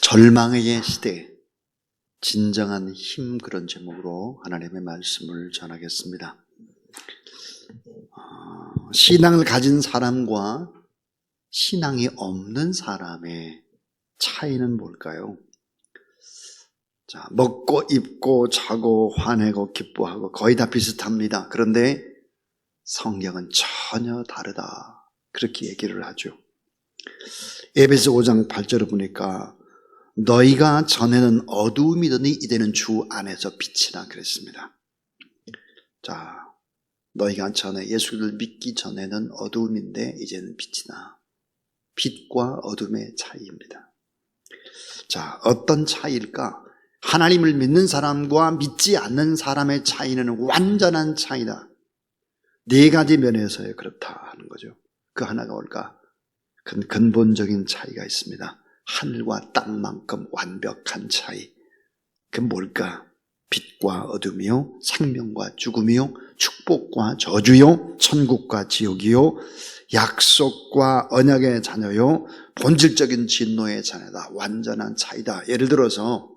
절망의 시대, 진정한 힘, 그런 제목으로 하나님의 말씀을 전하겠습니다. 신앙을 가진 사람과 신앙이 없는 사람의 차이는 뭘까요? 자, 먹고 입고 자고 화내고 기뻐하고 거의 다 비슷합니다. 그런데 성경은 전혀 다르다, 그렇게 얘기를 하죠. 에베소 5장 8절을 보니까 너희가 전에는 어두움이더니 이제는 주 안에서 빛이라 그랬습니다. 자, 너희가 전에 예수를 믿기 전에는 어두움인데 이제는 빛이나, 빛과 어둠의 차이입니다. 자, 어떤 차이일까? 하나님을 믿는 사람과 믿지 않는 사람의 차이는 완전한 차이다. 네 가지 면에서 그렇다 하는 거죠. 그 하나가 뭘까? 근본적인 차이가 있습니다. 하늘과 땅만큼 완벽한 차이. 그 뭘까? 빛과 어둠이요, 생명과 죽음이요, 축복과 저주요, 천국과 지옥이요, 약속과 언약의 자녀요, 본질적인 진노의 자녀다. 완전한 차이다. 예를 들어서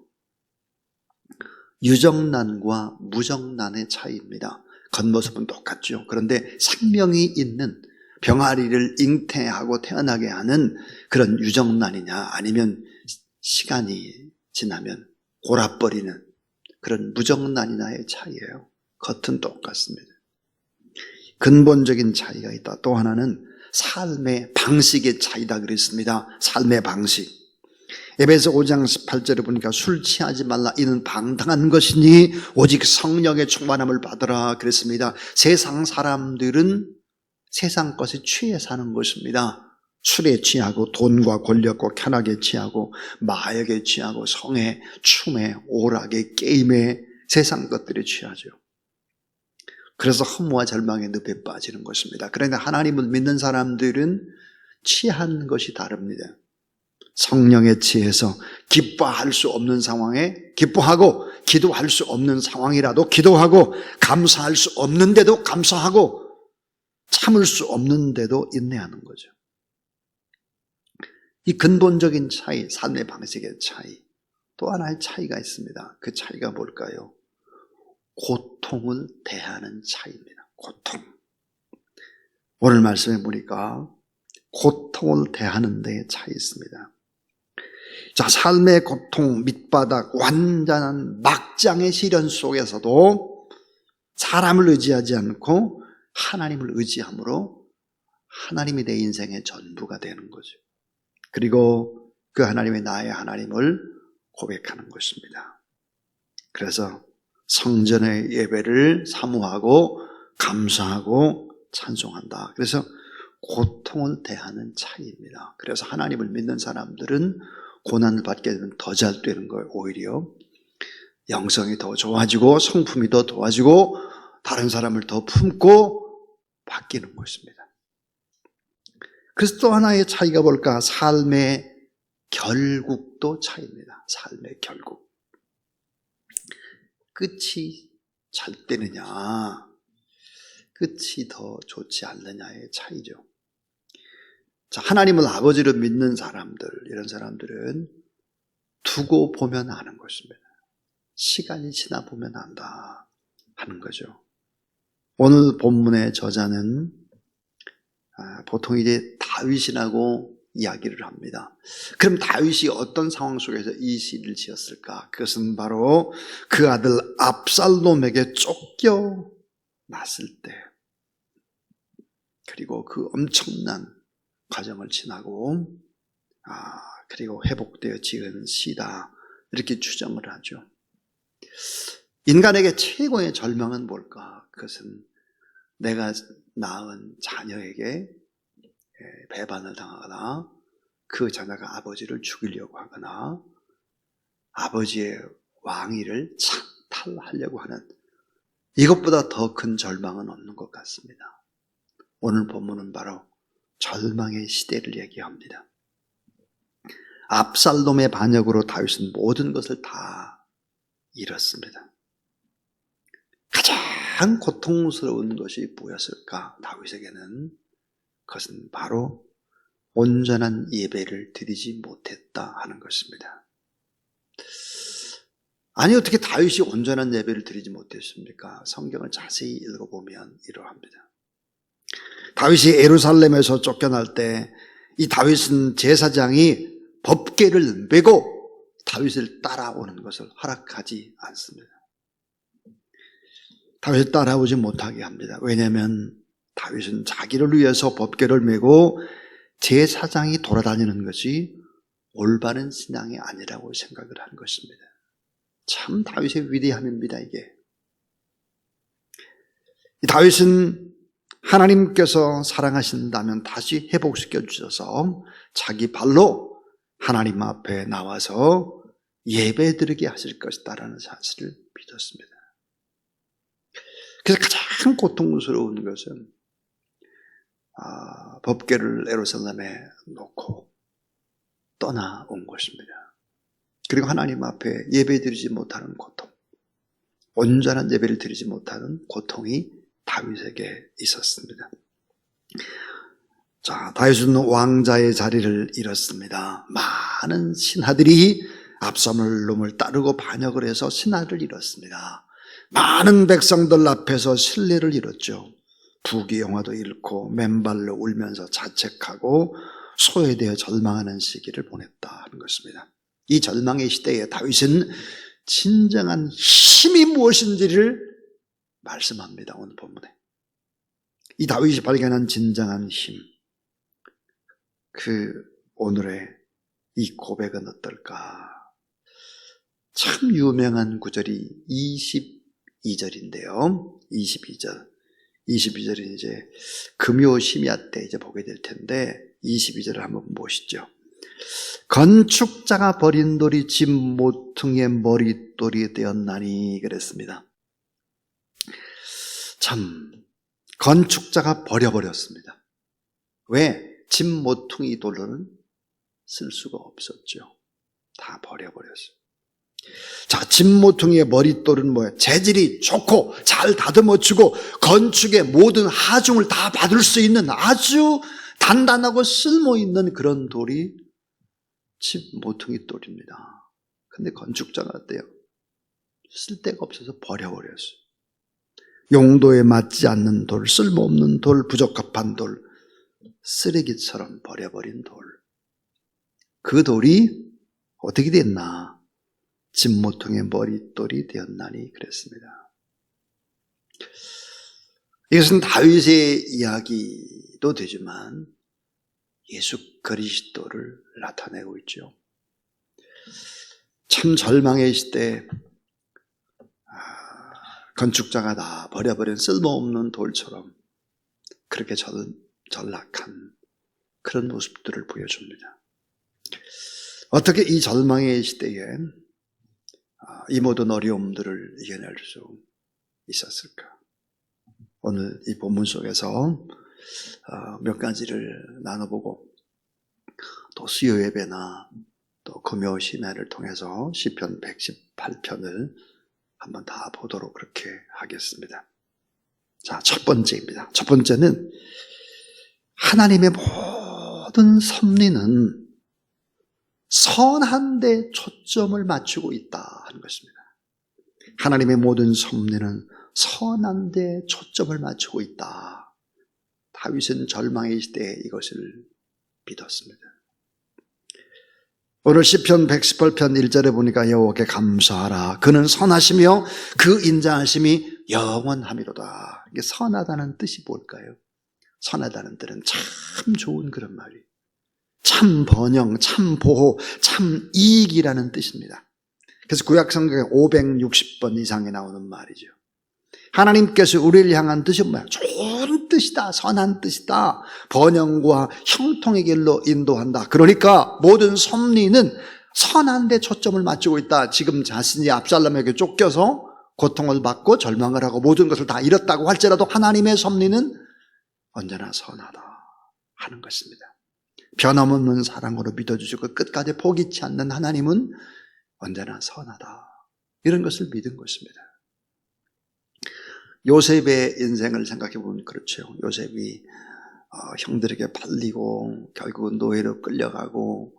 유정란과 무정란의 차이입니다. 겉모습은 똑같죠. 그런데 생명이 있는, 병아리를 잉태하고 태어나게 하는 그런 유정란이냐, 아니면 시간이 지나면 골아버리는 그런 무정란이냐의 차이예요. 겉은 똑같습니다. 근본적인 차이가 있다. 또 하나는 삶의 방식의 차이다 그랬습니다. 삶의 방식. 에베소 5장 18절에 보니까 술 취하지 말라, 이는 방탕한 것이니 오직 성령의 충만함을 받으라 그랬습니다. 세상 사람들은 세상 것에 취해 사는 것입니다. 술에 취하고 돈과 권력과 쾌락에 취하고 마약에 취하고 성에, 춤에, 오락에, 게임에, 세상 것들에 취하죠. 그래서 허무와 절망의 늪에 빠지는 것입니다. 그런데 하나님을 믿는 사람들은 취한 것이 다릅니다. 성령에 취해서 기뻐할 수 없는 상황에 기뻐하고, 기도할 수 없는 상황이라도 기도하고, 감사할 수 없는데도 감사하고, 참을 수 없는데도 인내하는 거죠. 이 근본적인 차이, 삶의 방식의 차이. 또 하나의 차이가 있습니다. 그 차이가 뭘까요? 고통을 대하는 차이입니다. 고통. 오늘 말씀해 보니까 고통을 대하는 데에 차이 있습니다. 자, 삶의 고통, 밑바닥, 완전한 막장의 시련 속에서도 사람을 의지하지 않고 하나님을 의지함으로 하나님이 내 인생의 전부가 되는 거죠. 그리고 그 하나님의 나의 하나님을 고백하는 것입니다. 그래서 성전의 예배를 사모하고 감사하고 찬송한다. 그래서 고통을 대하는 차이입니다. 그래서 하나님을 믿는 사람들은 고난을 받게 되면 더 잘 되는 거예요. 오히려 영성이 더 좋아지고 성품이 더 좋아지고 다른 사람을 더 품고 바뀌는 것입니다. 그래서 또 하나의 차이가 뭘까? 삶의 결국도 차이입니다. 삶의 결국. 끝이 잘 되느냐, 끝이 더 좋지 않느냐의 차이죠. 자, 하나님을 아버지로 믿는 사람들, 이런 사람들은 두고 보면 아는 것입니다. 시간이 지나 보면 안다 하는 거죠. 오늘 본문의 저자는 보통 이제 다윗이라고 이야기를 합니다. 그럼 다윗이 어떤 상황 속에서 이 시를 지었을까? 그것은 바로 그 아들 압살롬에게 쫓겨났을 때, 그리고 그 엄청난 과정을 지나고 그리고 회복되어 지은 시다, 이렇게 추정을 하죠. 인간에게 최고의 절망은 뭘까? 그것은 내가 낳은 자녀에게 배반을 당하거나 그 자녀가 아버지를 죽이려고 하거나 아버지의 왕위를 창탈하려고 하는, 이것보다 더 큰 절망은 없는 것 같습니다. 오늘 본문은 바로 절망의 시대를 얘기합니다. 압살롬의 반역으로 다윗은 모든 것을 다 잃었습니다. 가장 고통스러운 것이 뭐였을까? 다윗에게는 그것은 바로 온전한 예배를 드리지 못했다 하는 것입니다. 아니 어떻게 다윗이 온전한 예배를 드리지 못했습니까? 성경을 자세히 읽어보면 이러합니다. 다윗이 예루살렘에서 쫓겨날 때 이 다윗은 제사장이 법궤를 메고 다윗을 따라오는 것을 허락하지 않습니다. 다윗을 따라오지 못하게 합니다. 왜냐하면 다윗은 자기를 위해서 법궤를 메고 제사장이 돌아다니는 것이 올바른 신앙이 아니라고 생각을 하는 것입니다. 참 다윗의 위대함입니다. 이게 다윗은 하나님께서 사랑하신다면 다시 회복시켜 주셔서 자기 발로 하나님 앞에 나와서 예배드리게 하실 것이다라는 사실을 믿었습니다. 그래서 가장 고통스러운 것은 법궤를 예루살렘에 놓고 떠나온 것입니다. 그리고 하나님 앞에 예배드리지 못하는 고통, 온전한 예배를 드리지 못하는 고통이 다윗에게 있었습니다. 자, 다윗은 왕자의 자리를 잃었습니다. 많은 신하들이 압살롬을 따르고 반역을 해서 신하를 잃었습니다. 많은 백성들 앞에서 신뢰를 잃었죠. 부귀영화도 잃고 맨발로 울면서 자책하고 소외되어 절망하는 시기를 보냈다 하는 것입니다. 이 절망의 시대에 다윗은 진정한 힘이 무엇인지를 말씀합니다. 오늘 본문에 이 다윗이 발견한 진정한 힘, 그 오늘의 이 고백은 어떨까? 참 유명한 구절이 22절인데요 22절은 이제 금요 심야 때 이제 보게 될 텐데 22절을 한번 보시죠. 건축자가 버린 돌이 집 모퉁이의 머릿돌이 되었나니 그랬습니다. 참 건축자가 버려버렸습니다. 왜? 집 모퉁이 돌로는 쓸 수가 없었죠. 다 버려버렸어요. 자, 집 모퉁이의 머릿돌은 뭐예요? 재질이 좋고 잘 다듬어지고 건축의 모든 하중을 다 받을 수 있는 아주 단단하고 쓸모있는 그런 돌이 집 모퉁이 돌입니다. 근데 건축자가 어때요? 쓸데가 없어서 버려버렸어요. 용도에 맞지 않는 돌, 쓸모없는 돌, 부적합한 돌, 쓰레기처럼 버려버린 돌. 그 돌이 어떻게 됐나? 집 모퉁이의 머릿돌이 되었나니 그랬습니다. 이것은 다윗의 이야기도 되지만 예수 그리스도를 나타내고 있죠. 참 절망의 시대에 건축자가 다 버려버린 쓸모없는 돌처럼 그렇게 전락한 그런 모습들을 보여줍니다. 어떻게 이 절망의 시대에 이 모든 어려움들을 이겨낼 수 있었을까? 오늘 이 본문 속에서 몇 가지를 나눠보고 또 수요 예배나 또 금요 심야를 통해서 시편 118편을 한번 다 보도록 그렇게 하겠습니다. 자, 첫 번째입니다. 첫 번째는 하나님의 모든 섭리는 선한 데 초점을 맞추고 있다 하는 것입니다. 하나님의 모든 섭리는 선한 데 초점을 맞추고 있다. 다윗은 절망의 시대에 이것을 믿었습니다. 오늘 시편 118편 1절에 보니까 여호와께 감사하라. 그는 선하시며 그 인자하심이 영원하미로다. 이게 선하다는 뜻이 뭘까요? 선하다는 뜻은 참 좋은 그런 말이에요. 참 번영, 참 보호, 참 이익이라는 뜻입니다. 그래서 구약성경에 560번 이상이 나오는 말이죠. 하나님께서 우리를 향한 뜻은 뭐야? 좋은 뜻이다, 선한 뜻이다, 번영과 형통의 길로 인도한다. 그러니까 모든 섭리는 선한 데 초점을 맞추고 있다. 지금 자신이 압살롬에게 쫓겨서 고통을 받고 절망을 하고 모든 것을 다 잃었다고 할지라도 하나님의 섭리는 언제나 선하다 하는 것입니다. 변함없는 사랑으로 믿어주시고 끝까지 포기치 않는 하나님은 언제나 선하다. 이런 것을 믿은 것입니다. 요셉의 인생을 생각해 보면 그렇죠. 요셉이 형들에게 팔리고 결국은 노예로 끌려가고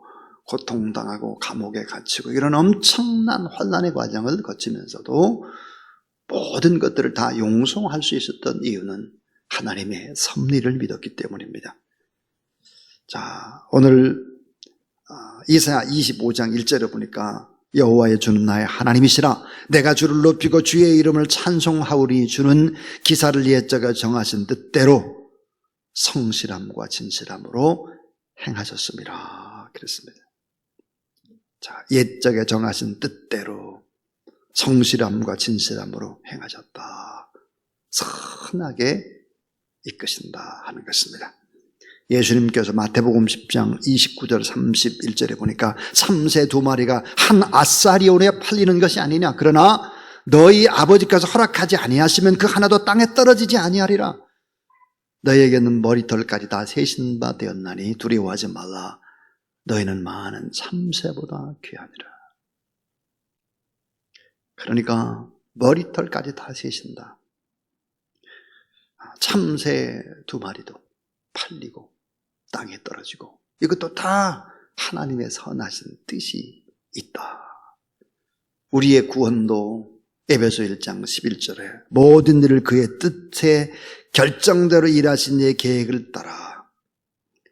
고통당하고 감옥에 갇히고 이런 엄청난 환난의 과정을 거치면서도 모든 것들을 다 용서할 수 있었던 이유는 하나님의 섭리를 믿었기 때문입니다. 자, 오늘 이사야 25장 1절에 보니까 여호와의 주는 나의 하나님이시라 내가 주를 높이고 주의 이름을 찬송하오리 주는 기사를 옛적에 정하신 뜻대로 성실함과 진실함으로 행하셨습니다. 그랬습니다. 자, 옛적에 정하신 뜻대로 성실함과 진실함으로 행하셨다. 선하게 이끄신다 하는 것입니다. 예수님께서 마태복음 10장 29절 31절에 보니까 참새 2마리가 한 아사리온에 팔리는 것이 아니냐. 그러나 너희 아버지께서 허락하지 아니하시면 그 하나도 땅에 떨어지지 아니하리라. 너희에게는 머리털까지 다 세신 바 되었나니 두려워하지 말라. 너희는 많은 참새보다 귀하니라. 그러니까 머리털까지 다 세신다. 참새 2마리도 팔리고 땅에 떨어지고 이것도 다 하나님의 선하신 뜻이 있다. 우리의 구원도 에베소 1장 11절에 모든 일을 그의 뜻에 결정대로 일하신 이의 계획을 따라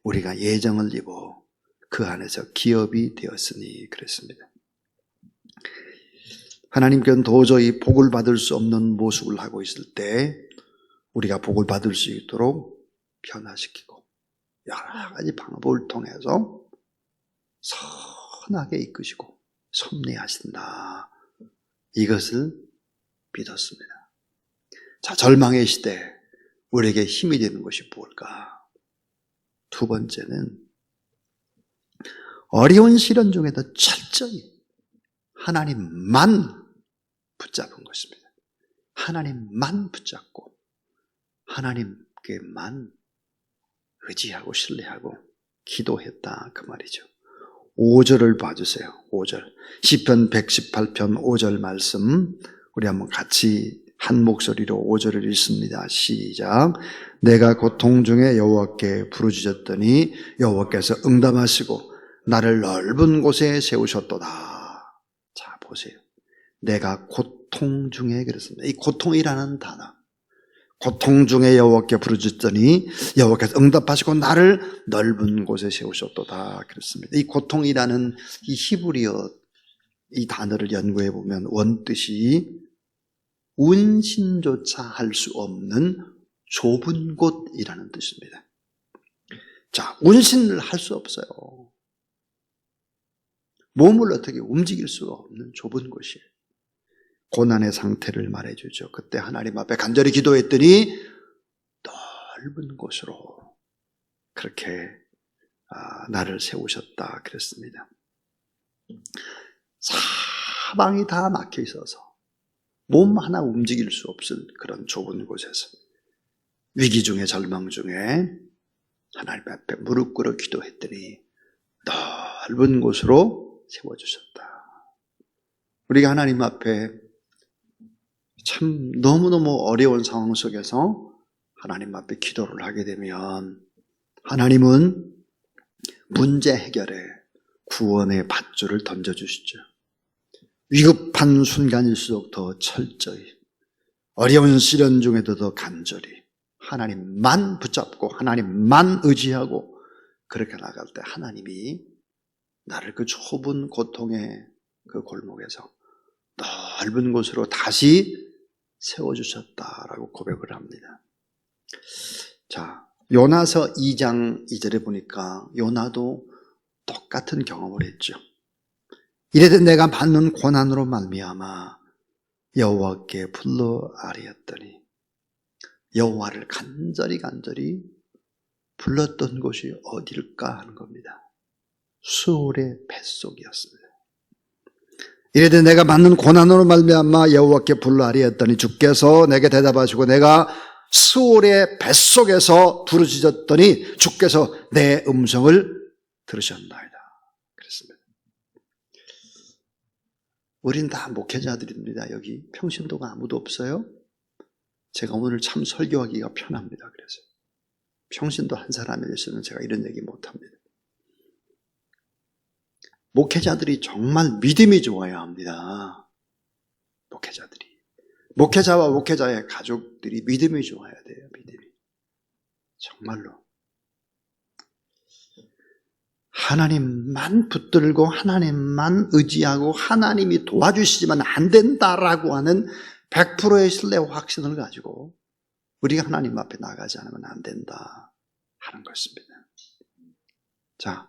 우리가 예정을 입어 그 안에서 기업이 되었으니 그랬습니다. 하나님께는 도저히 복을 받을 수 없는 모습을 하고 있을 때 우리가 복을 받을 수 있도록 변화시키고 여러 가지 방법을 통해서 선하게 이끄시고 섭리하신다. 이것을 믿었습니다. 자, 절망의 시대 우리에게 힘이 되는 것이 무엇일까? 두 번째는 어려운 시련 중에도 철저히 하나님만 붙잡은 것입니다. 하나님만 붙잡고 하나님께만 의지하고 신뢰하고 기도했다 그 말이죠. 5절을 봐주세요. 5절 시편 118편 5절 말씀 우리 한번 같이 한 목소리로 5절을 읽습니다. 시작. 내가 고통 중에 여호와께 부르짖었더니 여호와께서 응답하시고 나를 넓은 곳에 세우셨도다. 자, 보세요. 내가 고통 중에 그랬습니다. 이 고통이라는 단어, 고통 중에 여호와께 부르짖더니 여호와께서 응답하시고 나를 넓은 곳에 세우셨도다 그랬습니다. 이 고통이라는 이 히브리어 이 단어를 연구해 보면 원뜻이 운신조차 할 수 없는 좁은 곳이라는 뜻입니다. 자, 운신을 할 수 없어요. 몸을 어떻게 움직일 수가 없는 좁은 곳이에요. 고난의 상태를 말해주죠. 그때 하나님 앞에 간절히 기도했더니 넓은 곳으로 그렇게 나를 세우셨다 그랬습니다. 사방이 다 막혀 있어서 몸 하나 움직일 수 없은 그런 좁은 곳에서 위기 중에 절망 중에 하나님 앞에 무릎 꿇어 기도했더니 넓은 곳으로 세워주셨다. 우리가 하나님 앞에 참 너무너무 어려운 상황 속에서 하나님 앞에 기도를 하게 되면 하나님은 문제 해결에 구원의 밧줄을 던져주시죠. 위급한 순간일수록 더 철저히, 어려운 시련 중에도 더 간절히 하나님만 붙잡고 하나님만 의지하고 그렇게 나갈 때 하나님이 나를 그 좁은 고통의 그 골목에서 넓은 곳으로 다시 세워주셨다라고 고백을 합니다. 자, 요나서 2장 2절에 보니까 요나도 똑같은 경험을 했죠. 이래도 내가 받는 고난으로 말미암아 여호와께 불러 아뢰었더니 여호와를 간절히 불렀던 곳이 어딜까 하는 겁니다. 수월의 뱃속이었습니다. 이래도 내가 받는 고난으로 말미암아 여호와께 불러 아뢰었더니 주께서 내게 대답하시고 내가 수월의 뱃속에서 부르짖었더니 주께서 내 음성을 들으셨나이다. 그랬습니다. 우린 다 목회자들입니다. 여기 평신도가 아무도 없어요. 제가 오늘 참 설교하기가 편합니다. 그래서 평신도 한 사람이 있으면 제가 이런 얘기 못합니다. 목회자들이 정말 믿음이 좋아야 합니다. 목회자와 목회자의 가족들이 믿음이 좋아야 돼요. 믿음이. 정말로. 하나님만 붙들고 하나님만 의지하고 하나님이 도와주시지만 안 된다라고 하는 100%의 신뢰와 확신을 가지고 우리가 하나님 앞에 나가지 않으면 안 된다 하는 것입니다. 자,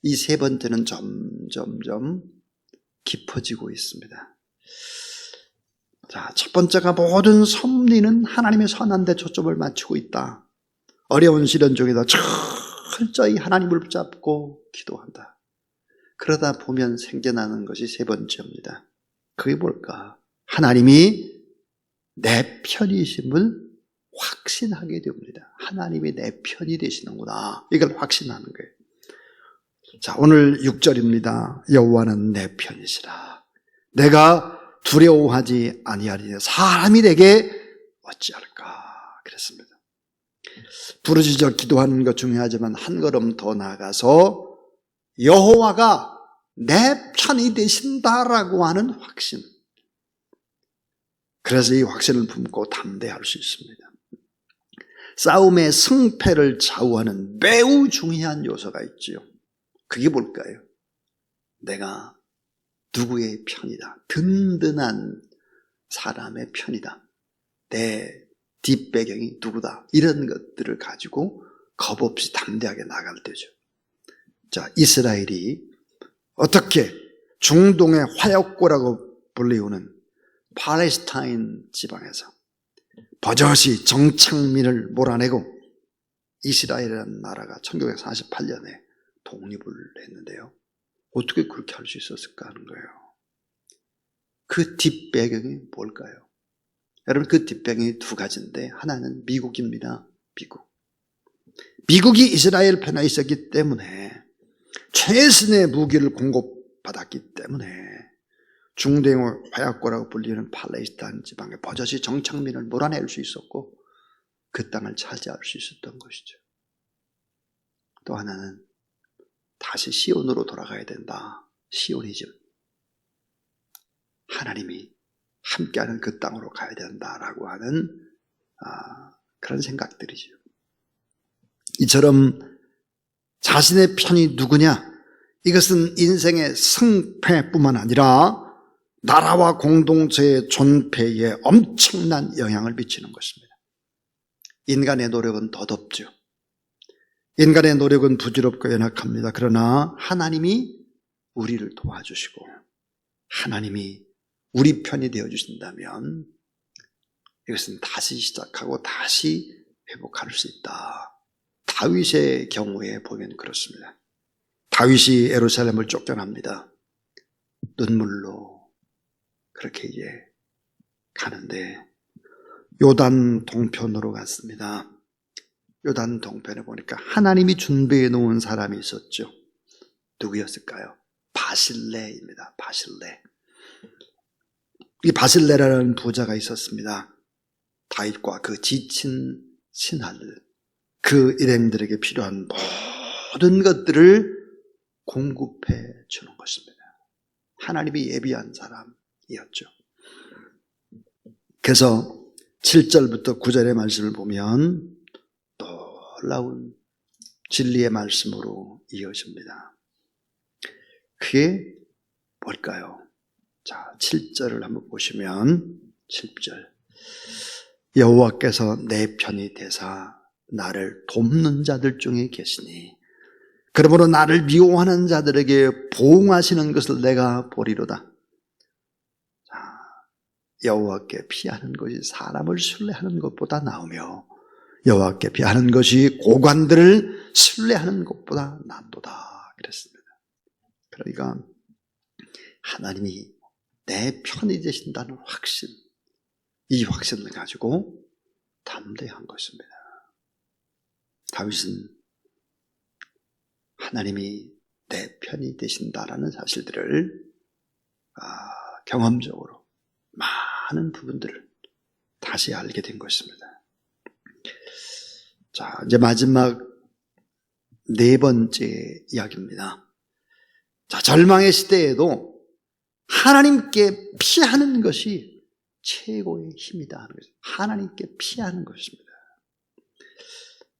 이 세 번째는 점점점 깊어지고 있습니다. 자, 첫 번째가 모든 섭리는 하나님의 선한 데 초점을 맞추고 있다. 어려운 시련 중에도 철저히 하나님을 붙잡고 기도한다. 그러다 보면 생겨나는 것이 세 번째입니다. 그게 뭘까? 하나님이 내 편이심을 확신하게 됩니다. 하나님이 내 편이 되시는구나. 이걸 확신하는 거예요. 자, 오늘 6절입니다. 여호와는 내 편이시라. 내가 두려워하지 아니하리니 사람이 내게 어찌할까? 그랬습니다. 부르짖어 기도하는 것 중요하지만 한 걸음 더 나아가서 여호와가 내 편이 되신다라고 하는 확신. 그래서 이 확신을 품고 담대할 수 있습니다. 싸움의 승패를 좌우하는 매우 중요한 요소가 있지요. 그게 뭘까요? 내가 누구의 편이다. 든든한 사람의 편이다. 내 뒷배경이 누구다. 이런 것들을 가지고 겁없이 담대하게 나갈 때죠. 자, 이스라엘이 어떻게 중동의 화약고라고 불리우는 팔레스타인 지방에서 버젓이 정착민을 몰아내고 이스라엘이라는 나라가 1948년에 독립을 했는데요. 어떻게 그렇게 할 수 있었을까 하는 거예요. 그 뒷배경이 뭘까요? 여러분, 그 뒷배경이 두 가지인데 하나는 미국입니다. 미국이 이스라엘 편에 있었기 때문에 최신의 무기를 공급받았기 때문에 중동의 화약고라고 불리는 팔레스타인 지방에 버젓이 정착민을 몰아낼 수 있었고 그 땅을 차지할 수 있었던 것이죠. 또 하나는 다시 시온으로 돌아가야 된다. 시오니즘. 하나님이 함께하는 그 땅으로 가야 된다라고 하는 그런 생각들이죠. 이처럼 자신의 편이 누구냐? 이것은 인생의 승패뿐만 아니라 나라와 공동체의 존폐에 엄청난 영향을 미치는 것입니다. 인간의 노력은 덧없죠. 인간의 노력은 부질없고 연약합니다. 그러나 하나님이 우리를 도와주시고 하나님이 우리 편이 되어주신다면 이것은 다시 시작하고 다시 회복할 수 있다. 다윗의 경우에 보면 그렇습니다. 다윗이 예루살렘을 쫓겨납니다. 눈물로 그렇게 이제 가는데 요단 동편으로 갔습니다. 요단 동편에 보니까 하나님이 준비해 놓은 사람이 있었죠. 누구였을까요? 바실레입니다. 바실레. 이 바실레라는 부자가 있었습니다. 다윗과 그 지친 신하들, 그 일행들에게 필요한 모든 것들을 공급해 주는 것입니다. 하나님이 예비한 사람이었죠. 그래서 7절부터 9절의 말씀을 보면 놀라운 진리의 말씀으로 이어집니다. 그게 뭘까요? 자, 7절을 한번 보시면 7절 여호와께서 내 편이 되사 나를 돕는 자들 중에 계시니 그러므로 나를 미워하는 자들에게 보응하시는 것을 내가 보리로다. 자, 여호와께 피하는 것이 사람을 신뢰하는 것보다 나으며 여호와께 피하는 것이 고관들을 신뢰하는 것보다 낫도다 그랬습니다. 그러니까 하나님이 내 편이 되신다는 확신, 이 확신을 가지고 담대한 것입니다. 다윗은 하나님이 내 편이 되신다라는 사실들을 경험적으로 많은 부분들을 다시 알게 된 것입니다. 자, 이제 마지막 네 번째 이야기입니다. 자, 절망의 시대에도 하나님께 피하는 것이 최고의 힘이다 하는 거죠. 하나님께 피하는 것입니다.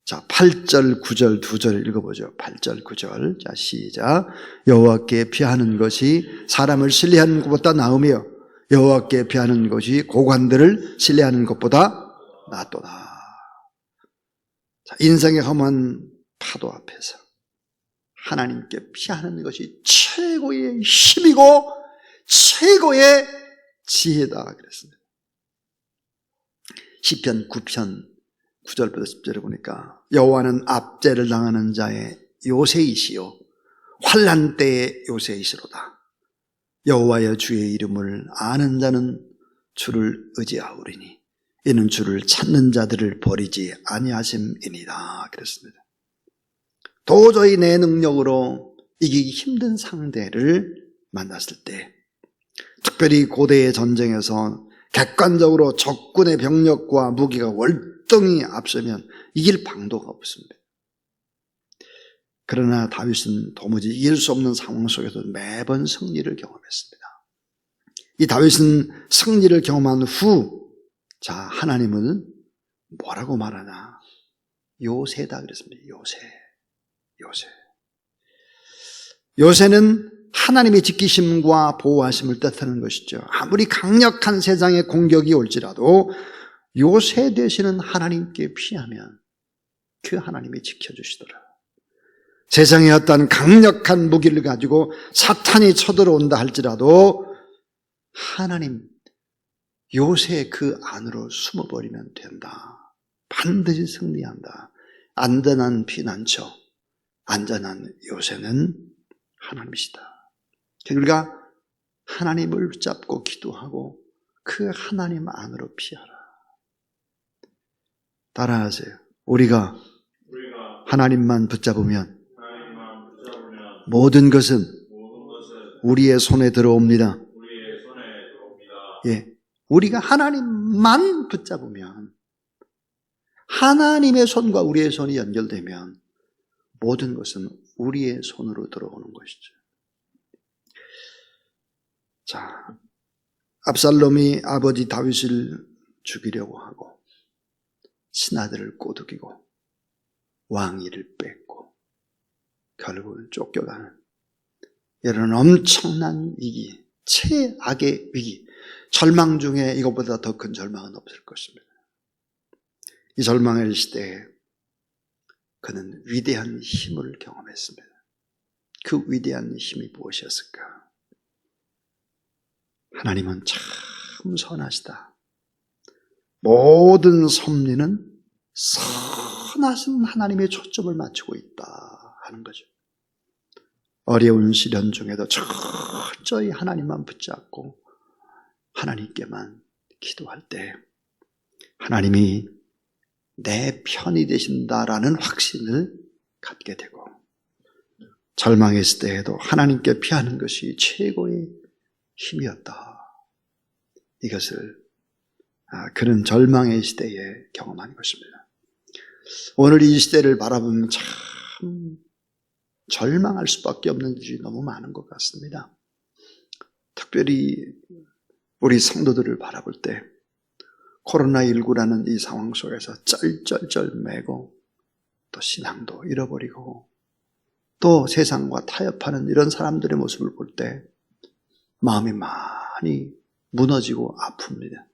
자, 8절, 9절 두 절 읽어보죠. 8절, 9절. 자, 시작. 여호와께 피하는 것이 사람을 신뢰하는 것보다 나으며 여호와께 피하는 것이 고관들을 신뢰하는 것보다 낫도다. 자, 인생의 험한 파도 앞에서 하나님께 피하는 것이 최고의 힘이고 최고의 지혜다 그랬습니다. 시편 9편 9절부터 10절에 보니까 여호와는 압제를 당하는 자의 요새이시요 환난 때의 요새이시로다. 여호와여 주의 이름을 아는 자는 주를 의지하오리니 이는 주를 찾는 자들을 버리지 아니하심이니라 그랬습니다. 도저히 내 능력으로 이기기 힘든 상대를 만났을 때, 특별히 고대의 전쟁에서 객관적으로 적군의 병력과 무기가 월등히 앞서면 이길 방도가 없습니다. 그러나 다윗은 도무지 이길 수 없는 상황 속에서 매번 승리를 경험했습니다. 이 다윗은 승리를 경험한 후, 자, 하나님은 뭐라고 말하나? 요새다 그랬습니다. 요새는 하나님의 지키심과 보호하심을 뜻하는 것이죠. 아무리 강력한 세상의 공격이 올지라도 요새 되시는 하나님께 피하면 그 하나님이 지켜주시더라. 세상에 어떤 강력한 무기를 가지고 사탄이 쳐들어온다 할지라도 하나님 요새 그 안으로 숨어버리면 된다. 반드시 승리한다. 안전한 피난처, 안전한 요새는 하나님이시다. 그러니까 하나님을 붙잡고 기도하고 그 하나님 안으로 피하라. 따라하세요. 우리가 하나님만 붙잡으면 모든 것은 우리의 손에 들어옵니다. 예, 우리가 하나님만 붙잡으면, 하나님의 손과 우리의 손이 연결되면 모든 것은 우리의 손으로 들어오는 것이죠. 자, 압살롬이 아버지 다윗을 죽이려고 하고 신하들을 꼬드기고 왕위를 뺏고 결국은 쫓겨가는 이런 엄청난 위기, 최악의 위기, 절망 중에 이것보다 더 큰 절망은 없을 것입니다. 이 절망의 시대에 그는 위대한 힘을 경험했습니다. 그 위대한 힘이 무엇이었을까? 하나님은 참 선하시다. 모든 섭리는 선하신 하나님의 초점을 맞추고 있다 하는 거죠. 어려운 시련 중에도 철저히 하나님만 붙잡고 하나님께만 기도할 때 하나님이 내 편이 되신다라는 확신을 갖게 되고, 절망의 시대에도 하나님께 피하는 것이 최고의 힘이었다. 이것을 그는 절망의 시대에 경험한 것입니다. 오늘 이 시대를 바라보면 참 절망할 수밖에 없는 일이 너무 많은 것 같습니다. 특별히 우리 성도들을 바라볼 때 코로나19라는 이 상황 속에서 쩔쩔쩔 매고 또 신앙도 잃어버리고 또 세상과 타협하는 이런 사람들의 모습을 볼 때 마음이 많이 무너지고 아픕니다.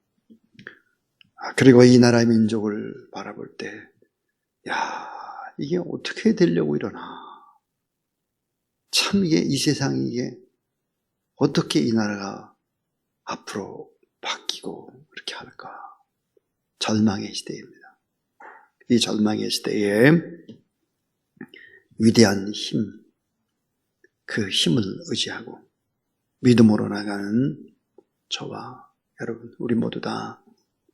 그리고 이 나라의 민족을 바라볼 때, 야, 이게 어떻게 되려고 이러나. 참 이게 이 세상이 이게 어떻게 이 나라가 앞으로 바뀌고 그렇게 할까. 절망의 시대입니다. 이 절망의 시대에 위대한 힘, 그 힘을 의지하고 믿음으로 나가는 저와 여러분, 우리 모두 다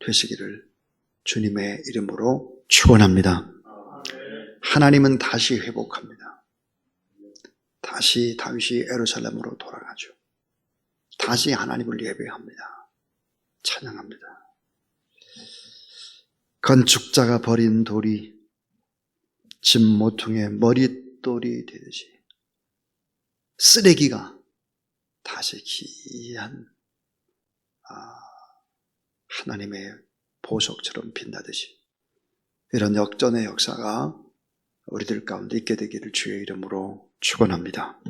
되시기를 주님의 이름으로 축원합니다. 하나님은 다시 회복합니다. 다시 다윗이 예루살렘으로 돌아가죠. 다시 하나님을 예배합니다. 찬양합니다. 건축자가 버린 돌이 집 모퉁이의 머릿돌이 되듯이 쓰레기가 다시 귀한 하나님의 보석처럼 빛나듯이 이런 역전의 역사가 우리들 가운데 있게 되기를 주의 이름으로 축원합니다.